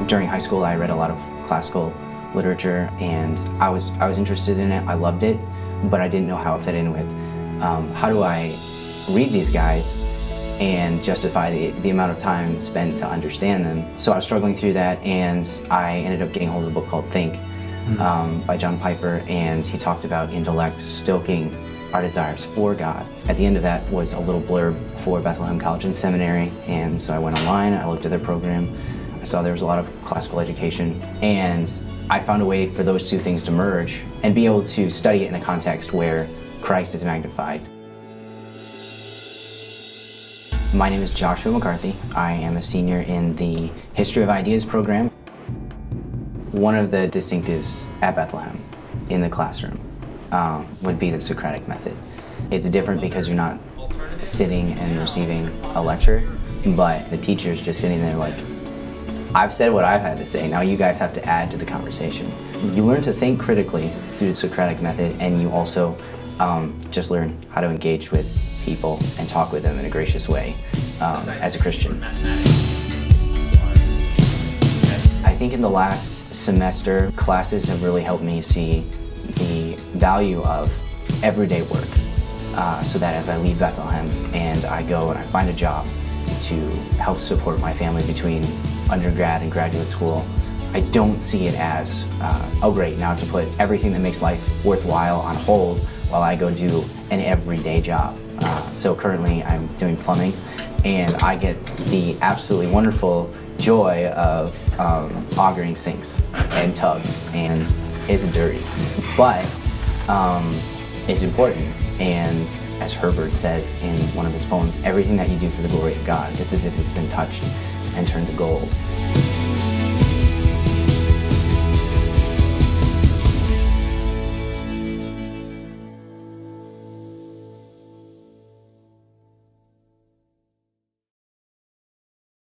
During high school, I read a lot of classical literature, and I was interested in it. I loved it, but I didn't know how it fit in with how do I read these guys and justify the amount of time spent to understand them. So I was struggling through that, and I ended up getting hold of a book called Think by John Piper, and he talked about intellect stoking our desires for God. At the end of that was a little blurb for Bethlehem College and Seminary, and so I went online, I looked at their program, I saw there was a lot of classical education, and I found a way for those two things to merge and be able to study it in a context where Christ is magnified. My name is Joshua McCarthy. I am a senior in the History of Ideas program. One of the distinctives at Bethlehem in the classroom would be the Socratic method. It's different because you're not sitting and receiving a lecture, but the teacher's just sitting there like, I've said what I've had to say, now you guys have to add to the conversation. You learn to think critically through the Socratic method, and you also just learn how to engage with people and talk with them in a gracious way as a Christian. I think in the last semester, classes have really helped me see the value of everyday work, so that as I leave Bethlehem and I go and I find a job to help support my family between undergrad and graduate school, I don't see it as, oh great, now I have to put everything that makes life worthwhile on hold while I go do an everyday job. So currently I'm doing plumbing, and I get the absolutely wonderful joy of augering sinks and tubs, and it's dirty, but it's important. And as Herbert says in one of his poems, everything that you do for the glory of God, it's as if it's been touched and turned to gold.